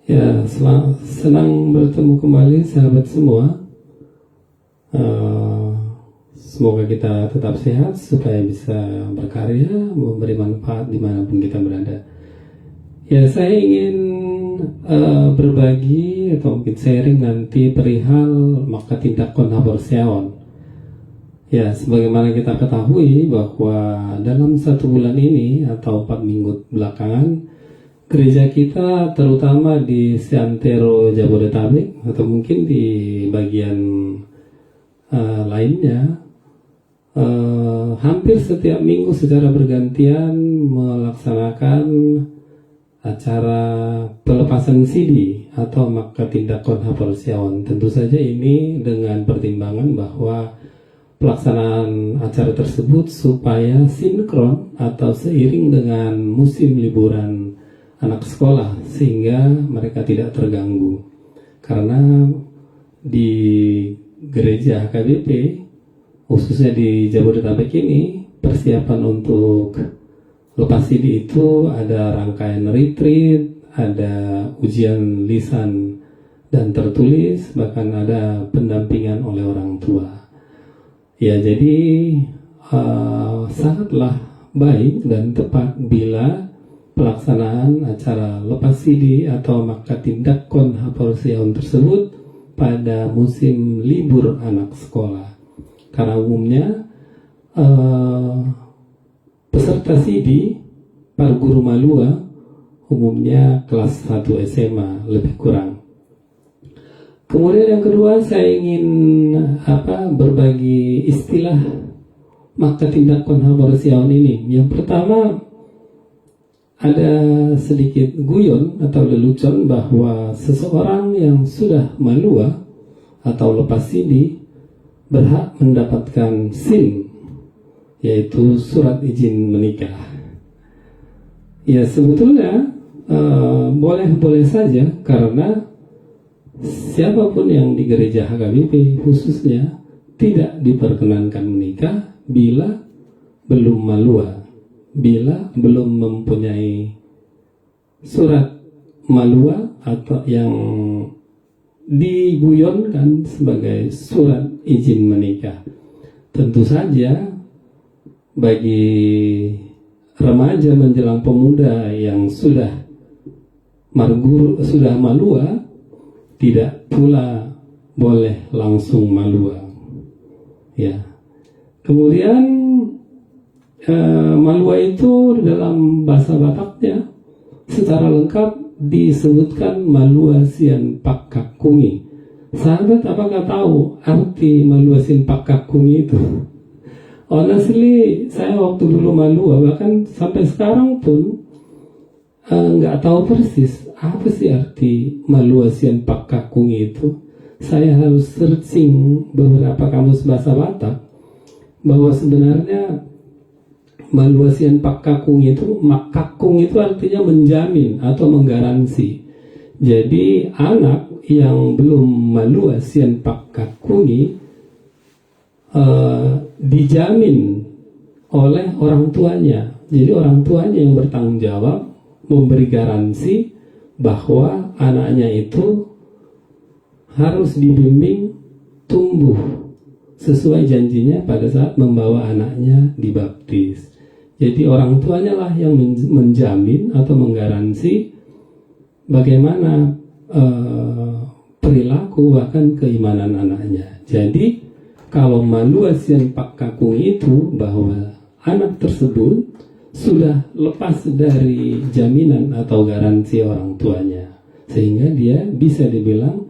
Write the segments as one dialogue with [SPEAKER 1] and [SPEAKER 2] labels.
[SPEAKER 1] Ya, senang bertemu kembali sahabat semua. Semoga kita tetap sehat supaya bisa berkarya, memberi manfaat dimanapun kita berada. Ya, saya ingin berbagi atau mungkin sharing nanti perihal maka tindak konhaborseaon. Ya, sebagaimana kita ketahui bahwa dalam 1 bulan ini atau 4 minggu belakangan, gereja kita terutama di Seantero Jabodetabek atau mungkin di bagian lainnya hampir setiap minggu secara bergantian melaksanakan acara pelepasan CD atau maka tindak konhaborseaon. Tentu saja ini dengan pertimbangan bahwa pelaksanaan acara tersebut supaya sinkron atau seiring dengan musim liburan anak sekolah sehingga mereka tidak terganggu. Karena di gereja HKBP khususnya di Jabodetabek ini persiapan untuk lepas CD itu ada rangkaian retreat, ada ujian lisan dan tertulis, bahkan ada pendampingan oleh orang tua. Ya, jadi sangatlah baik dan tepat bila pelaksanaan acara lepas CD atau maka tindak konhaborseaon tersebut pada musim libur anak sekolah. Karena umumnya peserta CD para guru Malua umumnya kelas 1 SMA lebih kurang. Kemudian yang kedua, saya ingin berbagi istilah maka tindak konhaborseaon ini. Yang pertama, ada sedikit guyon atau lelucon bahwa seseorang yang sudah malua atau lepas CD berhak mendapatkan SIM, yaitu surat izin menikah. Ya, sebetulnya boleh-boleh saja, karena siapapun yang di gereja HKBP khususnya tidak diperkenankan menikah bila belum malua, bila belum mempunyai surat malua atau yang diguyonkan sebagai surat izin menikah. Tentu saja bagi remaja menjelang pemuda yang sudah malua tidak pula boleh langsung malua. Ya. Kemudian malua itu dalam bahasa Bataknya secara lengkap disebutkan malua sian pakkakungi. Sahabat, apakah tahu arti malua sian pakkakungi itu? Honestly, saya waktu dulu malua, bahkan sampai sekarang pun nggak tahu persis apa sih arti malua sian pakkakungi itu. Saya harus searching beberapa kamus bahasa Batak bahwa sebenarnya malua sian pakakung itu, makakung itu artinya menjamin atau menggaransi. Jadi anak yang belum malua sian pakakungi dijamin oleh orang tuanya. Jadi orang tuanya yang bertanggung jawab memberi garansi bahwa anaknya itu harus dibimbing tumbuh sesuai janjinya pada saat membawa anaknya dibaptis. Jadi orang tuanya lah yang menjamin atau menggaransi bagaimana perilaku bahkan keimanan anaknya. Jadi kalau malua sian pakakung itu bahwa anak tersebut sudah lepas dari jaminan atau garansi orang tuanya, sehingga dia bisa dibilang,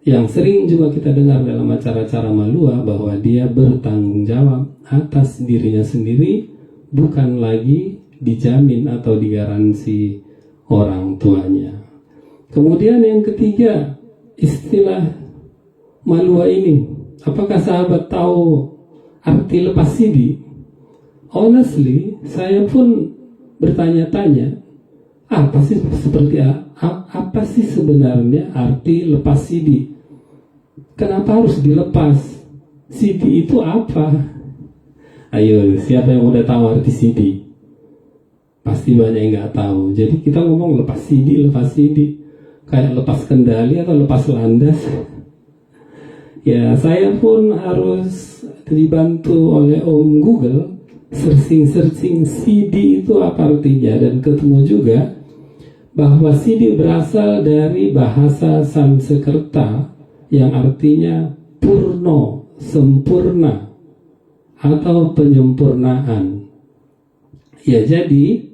[SPEAKER 1] yang sering juga kita dengar dalam acara-acara malua, bahwa dia bertanggung jawab atas dirinya sendiri, bukan lagi dijamin atau digaransi orang tuanya. Kemudian yang ketiga, istilah malua ini, apakah sahabat tahu arti lepas CD? Honestly, saya pun bertanya-tanya, apa sih sebenarnya arti lepas CD? Kenapa harus dilepas? CD itu apa? Ayo, siapa yang udah tahu arti CD? pasti banyak yang nggak tahu. Jadi kita ngomong lepas CD, kayak lepas kendali atau lepas landas. Ya, saya pun harus dibantu oleh Om Google searching CD itu apa artinya, dan ketemu juga bahwa CD berasal dari bahasa Sanskerta yang artinya purno, sempurna, atau penyempurnaan. Ya, jadi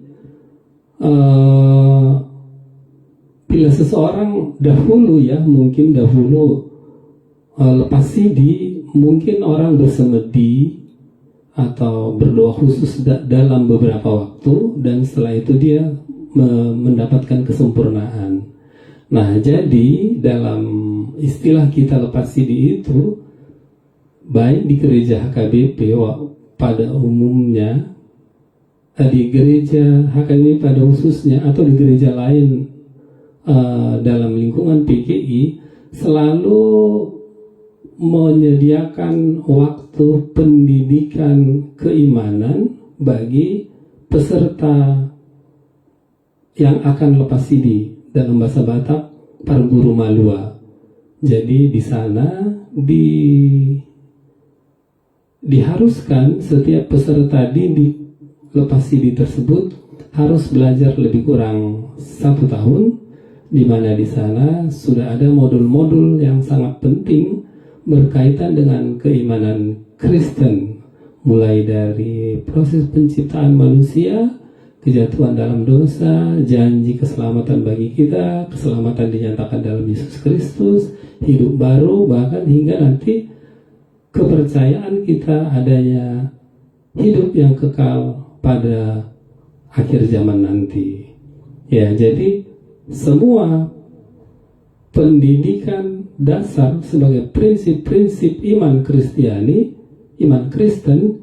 [SPEAKER 1] bila seseorang mungkin dahulu lepas CD, mungkin orang bersemedi atau berdoa khusus dalam beberapa waktu, dan setelah itu dia mendapatkan kesempurnaan. Nah, jadi dalam istilah kita lepas CD itu, baik di gereja HKBP pada umumnya, di gereja HKBP pada khususnya, atau di gereja lain dalam lingkungan PGI, selalu menyediakan waktu pendidikan keimanan bagi peserta yang akan lepas CD, dalam bahasa Batak Parguru Malua. Jadi di sana diharuskan setiap peserta didik lepas CD tersebut harus belajar lebih kurang 1 tahun, di mana di sana sudah ada modul-modul yang sangat penting berkaitan dengan keimanan Kristen, mulai dari proses penciptaan manusia, kejatuhan dalam dosa, janji keselamatan bagi kita, keselamatan dinyatakan dalam Yesus Kristus, hidup baru, bahkan hingga nanti kepercayaan kita adanya hidup yang kekal pada akhir zaman nanti. Ya, jadi semua pendidikan dasar sebagai prinsip-prinsip iman Kristen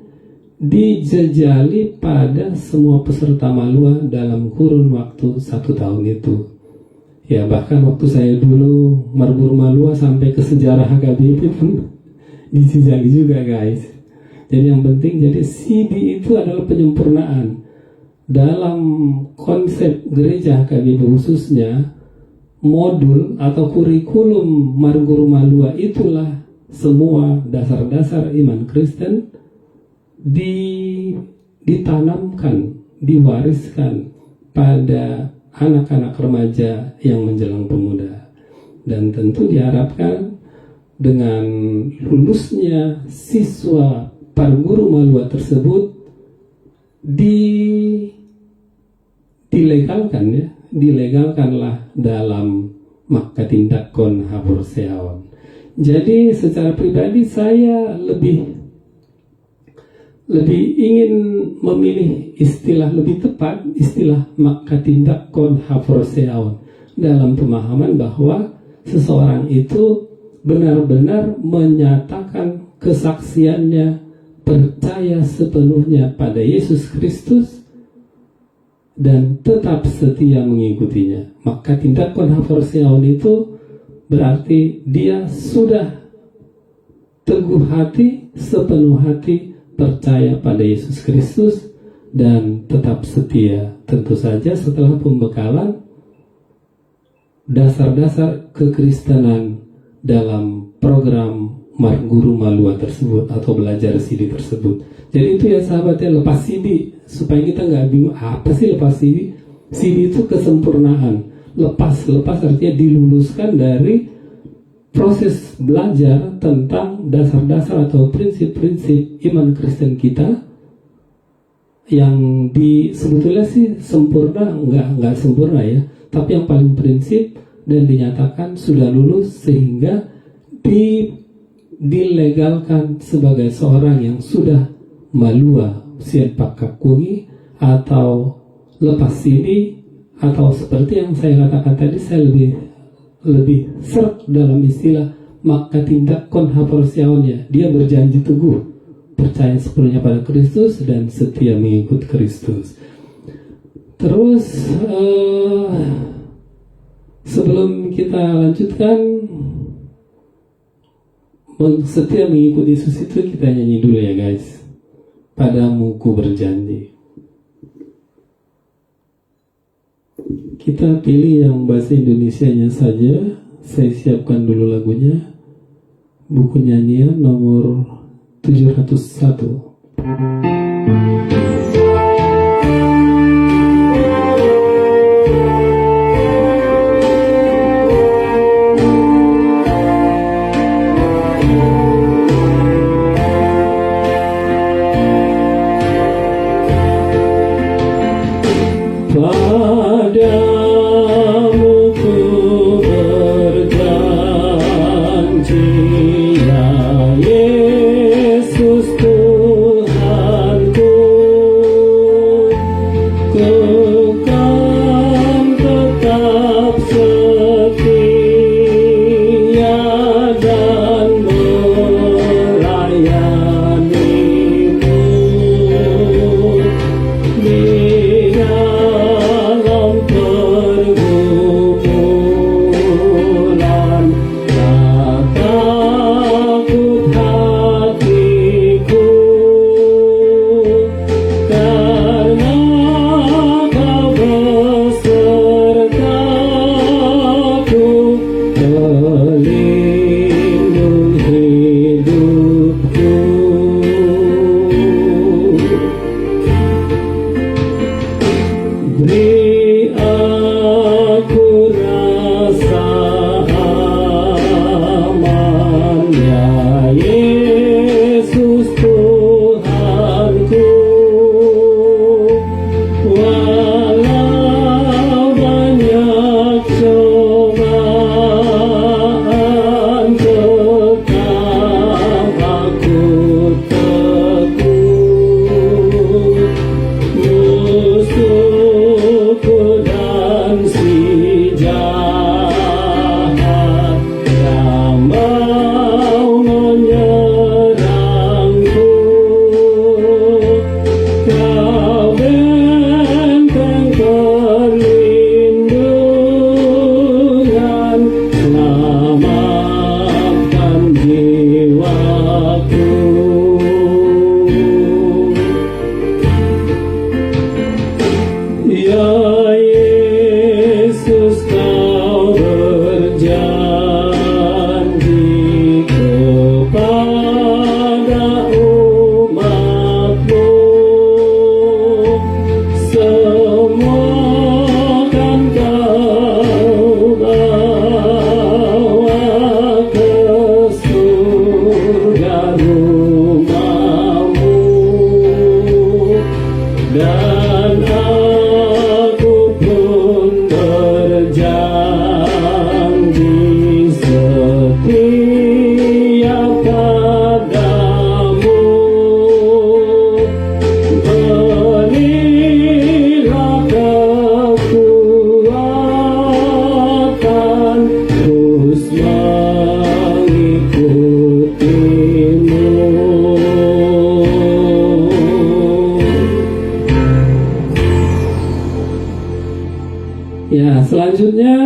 [SPEAKER 1] dijejali pada semua peserta Malua dalam kurun waktu 1 tahun itu. Ya, bahkan waktu saya dulu Marguru Malua sampai ke sejarah HKBP pun dijejali juga, guys. Jadi yang penting, jadi CD itu adalah penyempurnaan. Dalam konsep gereja HKBP khususnya, modul atau kurikulum Marguru Malua itulah semua dasar-dasar iman Kristen ditanamkan, diwariskan pada anak-anak remaja yang menjelang pemuda. Dan tentu diharapkan dengan lulusnya siswa Parguru Malua tersebut dilegalkanlah dalam Makatindakon Haborseaon. Jadi secara pribadi saya lebih ingin memilih istilah lebih tepat, istilah Makatindakon Haborseaon, dalam pemahaman bahwa seseorang itu benar-benar menyatakan kesaksiannya, percaya sepenuhnya pada Yesus Kristus, dan tetap setia mengikutinya. Maka tindakan haforseaon itu berarti dia sudah teguh hati, sepenuh hati percaya pada Yesus Kristus dan tetap setia. Tentu saja setelah pembekalan dasar-dasar kekristenan dalam program Marguru Malua tersebut atau belajar CD tersebut. Jadi itu ya sahabatnya, lepas CD, supaya kita nggak bingung apa sih lepas CD. CD itu kesempurnaan. Lepas artinya diluluskan dari proses belajar tentang dasar-dasar atau prinsip-prinsip iman Kristen kita yang sebetulnya sih sempurna, nggak sempurna ya, tapi yang paling prinsip dan dinyatakan sudah lulus sehingga dilegalkan sebagai seorang yang sudah malua sian pakakungi atau lepas CD, atau seperti yang saya katakan tadi, saya lebih seret dalam istilah maka tindak konhaporsiaonnya, dia berjanji teguh percaya sepenuhnya pada Kristus dan setia mengikut Kristus. Terus sebelum kita lanjutkan, setia mengikut Yesus itu kita nyanyi dulu ya guys. Padamu ku berjanji. Kita pilih yang bahasa Indonesianya saja. Saya siapkan dulu lagunya. Buku nyanyian nomor 701. Padamu ku berjanji, ya Yesus Tuhanku, ku kan tetap setia dan melayanimu di dalam pergumulan. Tak takut hatiku, karena Kau besertaku, pelindung hidupku. Beri aku rasa aman, ya Yesus Tuhanku, walau banyak cobaan, tetap aku teguh. Musuhku dan si jahat yang mau menyerangku, Kau benteng perlindungan, selamatkan jiwaku. Ya Yesus, Kau berjanji kepada umat-Mu, semua kan Kau bawa ke surga rumah-Mu, dan aku pun berjanji setia padamu. Berilah kekuatan terus mengikutimu. Ya, selanjutnya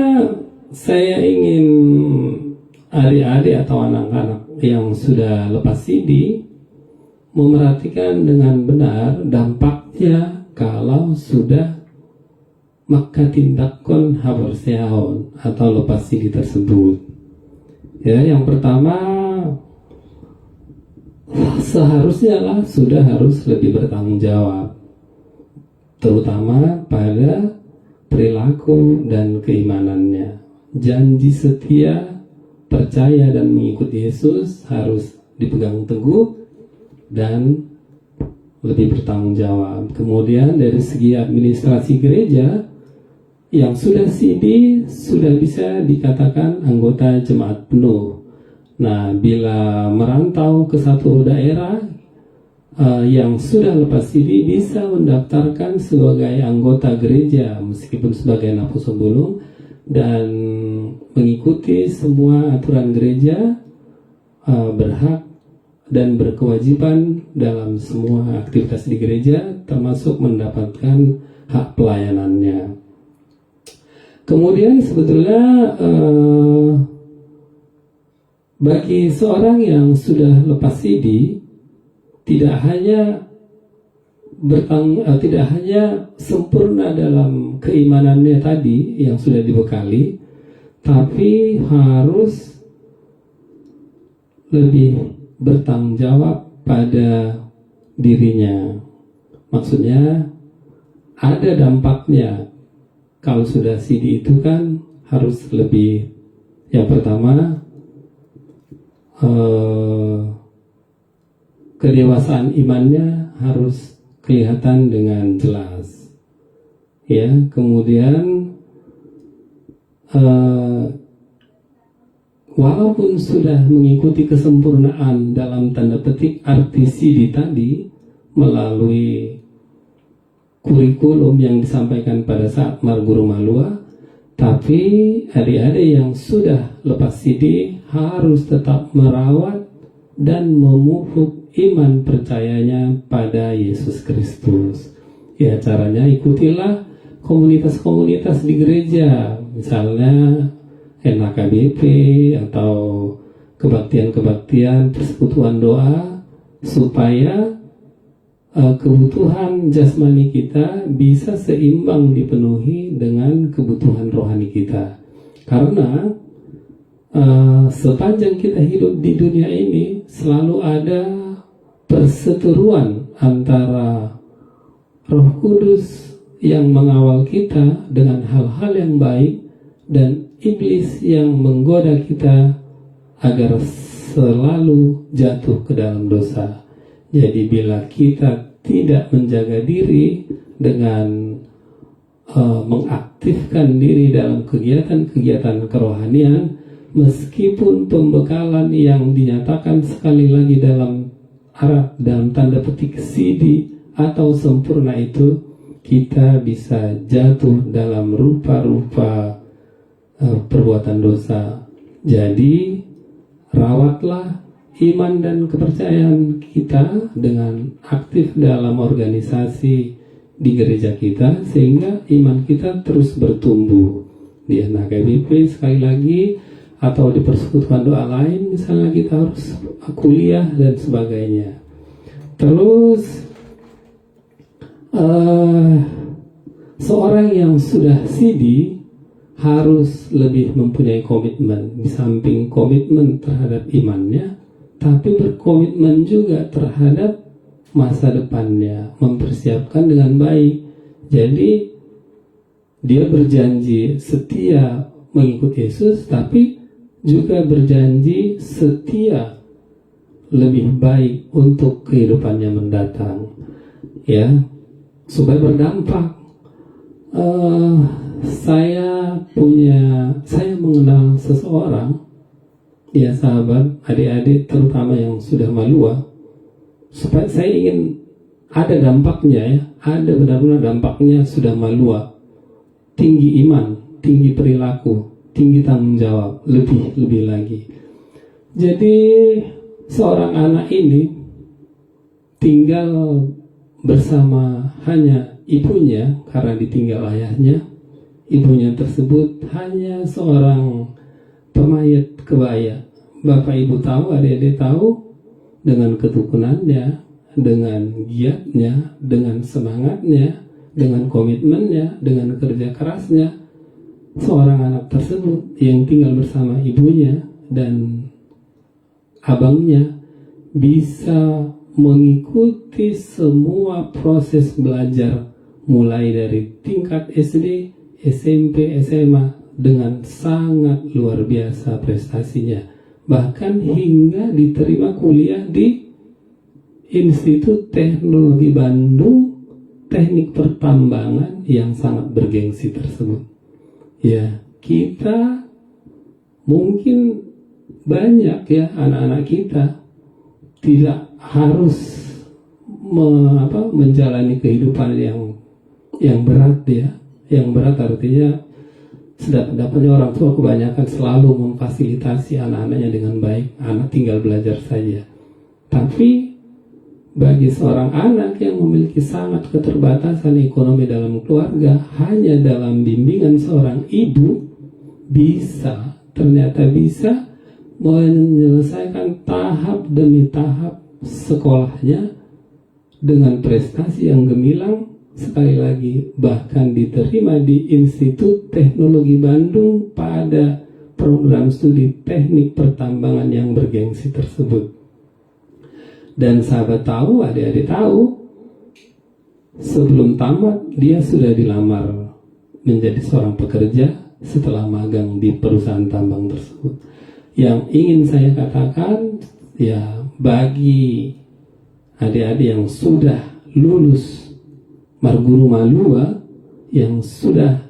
[SPEAKER 1] saya ingin adik-adik atau anak-anak yang sudah lepas CD memerhatikan dengan benar dampaknya kalau sudah makatindakon habersehaon atau lepas CD tersebut. Ya, yang pertama seharusnya lah sudah harus lebih bertanggung jawab, terutama pada perilaku dan keimanannya. Janji setia, percaya dan mengikuti Yesus harus dipegang teguh dan lebih bertanggung jawab. Kemudian dari segi administrasi gereja, yang sudah CD sudah bisa dikatakan anggota jemaat penuh. Nah, bila merantau ke satu daerah yang sudah lepas CD bisa mendaftarkan sebagai anggota gereja meskipun sebagai nafsu sebelum, dan mengikuti semua aturan gereja, berhak dan berkewajiban dalam semua aktivitas di gereja, termasuk mendapatkan hak pelayanannya. Kemudian sebetulnya bagi seorang yang sudah lepas CD, tidak hanya tidak hanya sempurna dalam keimanannya tadi yang sudah dibekali, tapi harus lebih bertanggung jawab pada dirinya. Maksudnya ada dampaknya. Kalau sudah CD itu kan harus lebih, yang pertama kedewasaan imannya harus kelihatan dengan jelas, ya. Kemudian walaupun sudah mengikuti kesempurnaan dalam tanda petik arti CD tadi melalui kurikulum yang disampaikan pada saat Marguru Malua, tapi adik-adik yang sudah lepas CD harus tetap merawat dan memupuk iman percayanya pada Yesus Kristus. Ya, caranya ikutilah komunitas-komunitas di gereja, misalnya NAKBP atau kebaktian-kebaktian persekutuan doa, supaya kebutuhan jasmani kita bisa seimbang dipenuhi dengan kebutuhan rohani kita. Karena sepanjang kita hidup di dunia ini selalu ada perseteruan antara Roh Kudus yang mengawal kita dengan hal-hal yang baik dan iblis yang menggoda kita agar selalu jatuh ke dalam dosa. Jadi bila kita tidak menjaga diri dengan mengaktifkan diri dalam kegiatan-kegiatan kerohanian, meskipun pembekalan yang dinyatakan sekali lagi dalam tanda petik CD atau sempurna itu, kita bisa jatuh dalam rupa-rupa perbuatan dosa. Jadi rawatlah iman dan kepercayaan kita dengan aktif dalam organisasi di gereja kita, sehingga iman kita terus bertumbuh. Di NAKBP sekali lagi, atau di persekutuan doa lain, misalnya kita harus kuliah dan sebagainya. Terus seorang yang sudah CD harus lebih mempunyai komitmen. Di samping komitmen terhadap imannya, tapi berkomitmen juga terhadap masa depannya, mempersiapkan dengan baik. Jadi dia berjanji setia mengikut Yesus, tapi juga berjanji setia lebih baik untuk kehidupannya mendatang, ya, supaya berdampak. Saya mengenal seseorang, ya sahabat, adik-adik terutama yang sudah malua, supaya saya ingin ada dampaknya, ya, ada benar-benar dampaknya sudah malua, tinggi iman, tinggi perilaku, tinggi tanggung jawab, lebih lagi. Jadi seorang anak ini tinggal bersama hanya ibunya karena ditinggal ayahnya. Ibunya tersebut hanya seorang pemayat kebaya. Bapak ibu tahu, adik-adik tahu, dengan ketekunannya, dengan giatnya, dengan semangatnya, dengan komitmennya, dengan kerja kerasnya, seorang anak tersebut yang tinggal bersama ibunya dan abangnya bisa mengikuti semua proses belajar mulai dari tingkat SD, SMP, SMA dengan sangat luar biasa prestasinya. Bahkan hingga diterima kuliah di Institut Teknologi Bandung, teknik pertambangan yang sangat bergengsi tersebut. Ya, kita mungkin banyak, ya, anak-anak kita tidak harus menjalani kehidupan yang berat, ya. Yang berat artinya sedapat-dapatnya orang tua kebanyakan selalu memfasilitasi anak-anaknya dengan baik, anak tinggal belajar saja. Tapi bagi seorang anak yang memiliki sangat keterbatasan ekonomi dalam keluarga, hanya dalam bimbingan seorang ibu ternyata bisa menyelesaikan tahap demi tahap sekolahnya dengan prestasi yang gemilang, sekali lagi bahkan diterima di Institut Teknologi Bandung pada program studi teknik pertambangan yang bergengsi tersebut. Dan sahabat tahu, adik-adik tahu, sebelum tamat dia sudah dilamar menjadi seorang pekerja setelah magang di perusahaan tambang tersebut. Yang ingin saya katakan, ya, bagi adik-adik yang sudah lulus Marguru Malua, yang sudah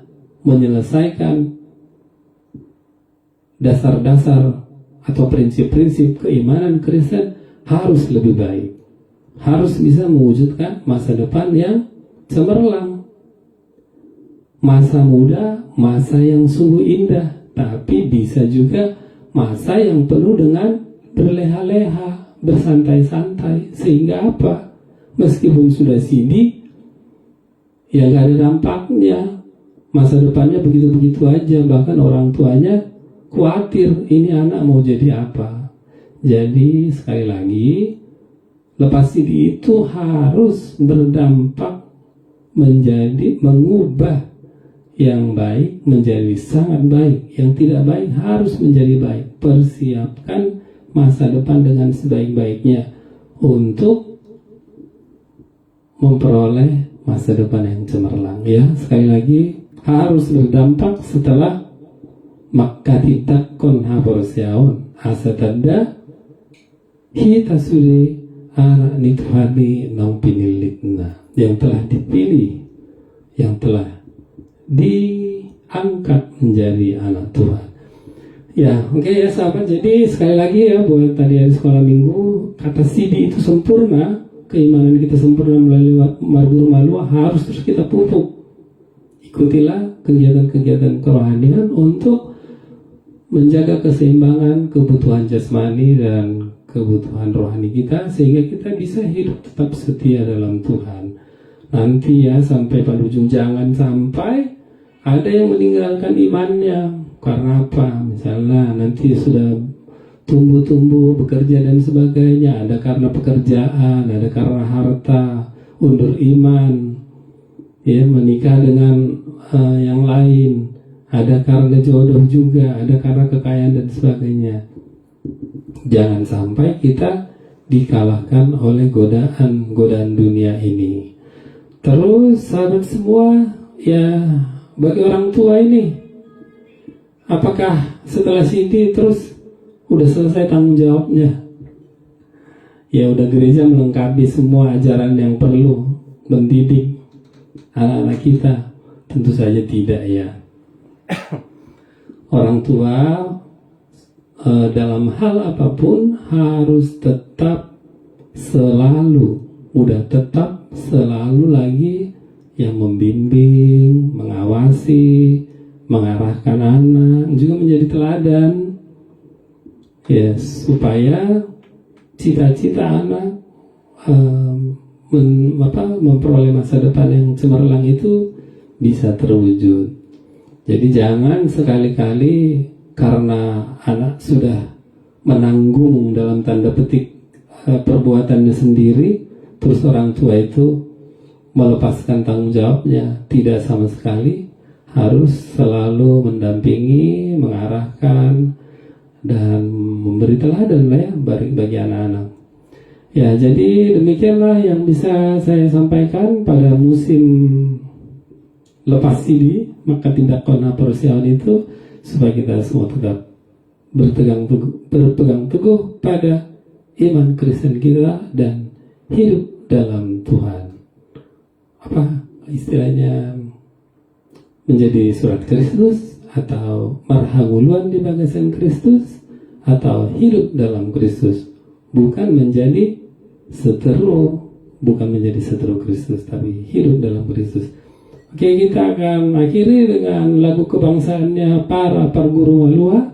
[SPEAKER 1] menyelesaikan dasar-dasar atau prinsip-prinsip keimanan Kristen, harus lebih baik, harus bisa mewujudkan masa depan yang cemerlang. Masa muda, masa yang sungguh indah, tapi bisa juga masa yang penuh dengan berleha-leha, bersantai-santai. Sehingga apa? Meskipun sudah CD, ya gak ada dampaknya. Masa depannya begitu-begitu aja. Bahkan orang tuanya khawatir, ini anak mau jadi apa. Jadi sekali lagi, lepas CD itu harus berdampak menjadi mengubah yang baik menjadi sangat baik, yang tidak baik harus menjadi baik. Persiapkan masa depan dengan sebaik-baiknya untuk memperoleh masa depan yang cemerlang. Ya, sekali lagi harus berdampak setelah makatidak konhaborsiaon asatada hita sude anak nituhani nang pinilitna, yang telah dipilih, yang telah diangkat menjadi anak Tuhan. Ya, oke ya sahabat. Jadi sekali lagi ya, buat tadi hari sekolah minggu, kata CD itu sempurna, keimanan kita sempurna melalui Marguru Malua, harus terus kita pupuk. Ikutilah kegiatan-kegiatan kerohanian untuk menjaga keseimbangan kebutuhan jasmani dan kebutuhan rohani kita, sehingga kita bisa hidup tetap setia dalam Tuhan. Nanti ya, sampai pada ujung, jangan sampai ada yang meninggalkan imannya. Karena apa? Misalnya nanti sudah tumbuh-tumbuh, bekerja dan sebagainya. Ada karena pekerjaan, ada karena harta, undur iman, ya, menikah dengan yang lain. Ada karena jodoh juga, ada karena kekayaan dan sebagainya. Jangan sampai kita dikalahkan oleh godaan dunia ini. Terus sahabat semua, ya, bagi orang tua ini, apakah setelah CD terus udah selesai tanggung jawabnya? Ya, udah gereja melengkapi semua ajaran yang perlu mendidik anak-anak kita? Tentu saja tidak ya. Orang tua dalam hal apapun harus tetap selalu lagi yang membimbing, mengawasi, mengarahkan anak, juga menjadi teladan, ya, supaya cita-cita anak memperoleh masa depan yang cemerlang itu bisa terwujud. Jadi jangan sekali-kali karena anak sudah menanggung dalam tanda petik perbuatannya sendiri, terus orang tua itu melepaskan tanggung jawabnya. Tidak sama sekali, harus selalu mendampingi, mengarahkan, dan memberi teladan ya bagi anak-anak. Ya, jadi demikianlah yang bisa saya sampaikan pada musim lepas CD, maka tindakan Apersiawan itu, supaya kita semua tetap berpegang teguh pada iman Kristen kita dan hidup dalam Tuhan. Apa istilahnya, menjadi surat Kristus, atau marhanguluan di bagasan Kristus, atau hidup dalam Kristus, bukan menjadi seteru Kristus, tapi hidup dalam Kristus. Oke, kita akan akhiri dengan lagu kebangsaannya para Parguru Malua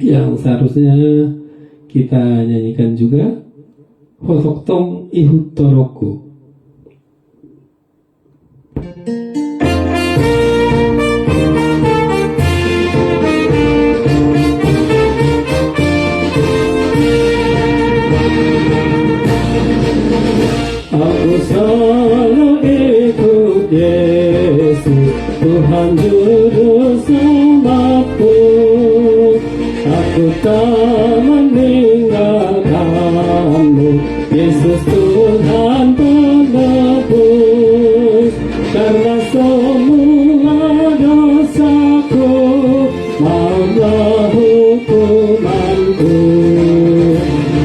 [SPEAKER 1] yang seharusnya kita nyanyikan juga, Hotoktong Ihut Toroku. Yesus umatku, aku tak meninggalkanmu. Yesus Tuhan penebus, karena semua dosaku, maulah hukumanku.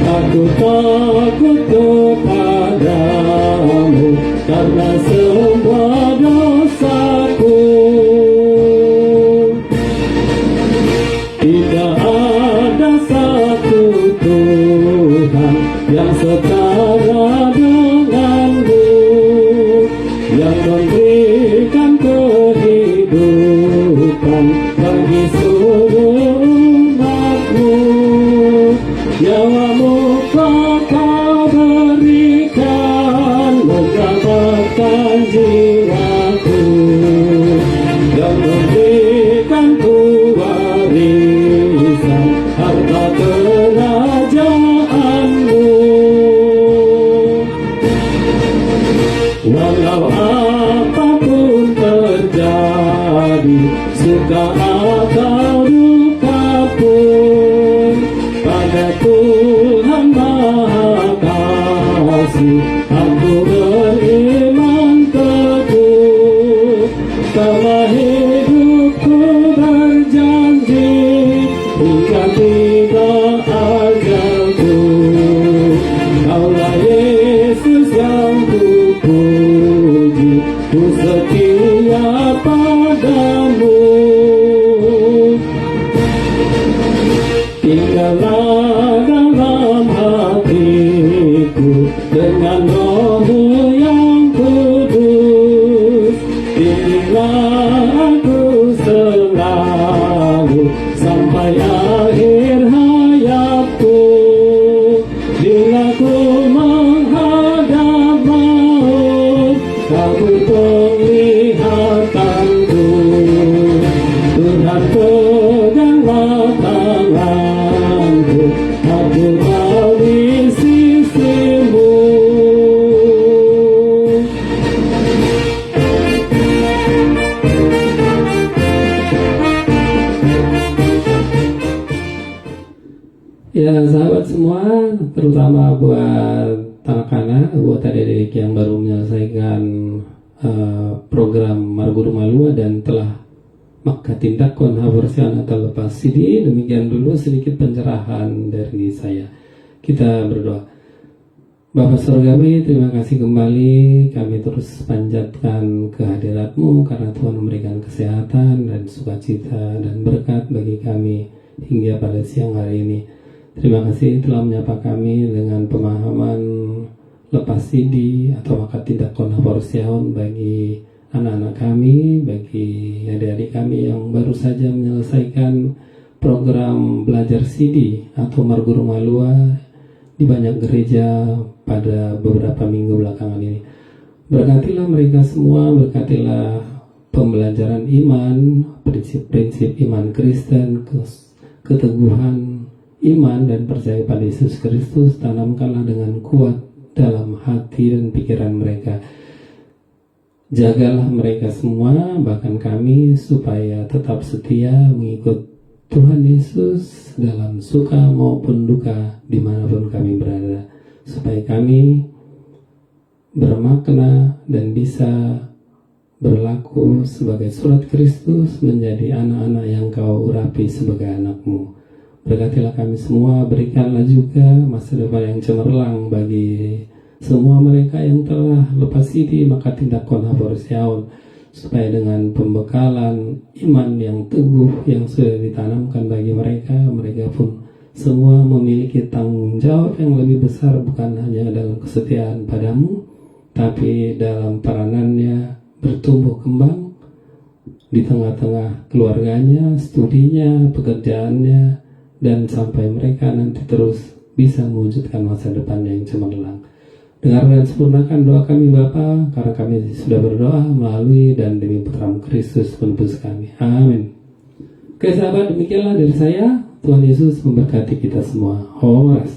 [SPEAKER 1] Aku takut kepadamu, karena semua dosaku. Tidak ada satu Tuhan yang setara denganmu, yang memberikan kehidupan bagi seluruh umatmu. Nyawamu kau berikan menyelamatkan jiwaku, dan memberikanku warisan harta kerajaanmu. Walau apapun terjadi, suka atau duka pun, pada Tuhan Maha Kasih aku beriman teguh. Selama hidupku berjanji hingga tiba ajalku, Kaulah Yesus yang kupuji, ku setia padamu. Tinggallah dalam hatiku dengan Roh-Mu yang kudus, bimbinglah aku selalu sampai akhir hayatku. Bila ku menghadap maut, Kau penglihatanku. Tuhan peganglah tanganku, aku mau di sisimu. Ya sahabat semua, terutama buat anak-anak, buat adik-adik yang baru menyelesaikan program Marguru Malua dan telah maka tindakan habersian atau lepas CD. Demikian dulu sedikit pencerahan dari saya. Kita berdoa. Bapa Surgawi, terima kasih kembali. Kami terus panjatkan kehadirat-Mu karena Tuhan memberikan kesehatan dan sukacita dan berkat bagi kami hingga pada siang hari ini. Terima kasih telah menyapa kami dengan pemahaman lepas CD atau maka tindakan habersian bagi anak-anak kami, bagi adik-adik kami yang baru saja menyelesaikan program belajar CD atau Marguru Malua di banyak gereja pada beberapa minggu belakangan ini. Berkatilah mereka semua, berkatilah pembelajaran iman, prinsip-prinsip iman Kristen, keteguhan iman dan percaya pada Yesus Kristus, tanamkanlah dengan kuat dalam hati dan pikiran mereka. Jagalah mereka semua, bahkan kami, supaya tetap setia mengikut Tuhan Yesus dalam suka maupun duka dimanapun kami berada, supaya kami bermakna dan bisa berlaku sebagai surat Kristus, menjadi anak-anak yang Kau urapi sebagai anak-Mu. Berkatilah kami semua, berikanlah juga masa depan yang cemerlang bagi semua mereka yang telah lepas CD maka tindakan habersian, supaya dengan pembekalan iman yang teguh yang sudah ditanamkan bagi mereka, mereka pun semua memiliki tanggung jawab yang lebih besar, bukan hanya dalam kesetiaan padamu, tapi dalam peranannya bertumbuh kembang di tengah-tengah keluarganya, studinya, pekerjaannya, dan sampai mereka nanti terus bisa mewujudkan masa depan yang cemerlang. Dengar dan sempurnakan doa kami Bapa, karena kami sudah berdoa melalui dan demi Putra-Mu Kristus penebus kami. Amin. Oke sahabat, demikianlah dari saya. Tuhan Yesus memberkati kita semua. Horas.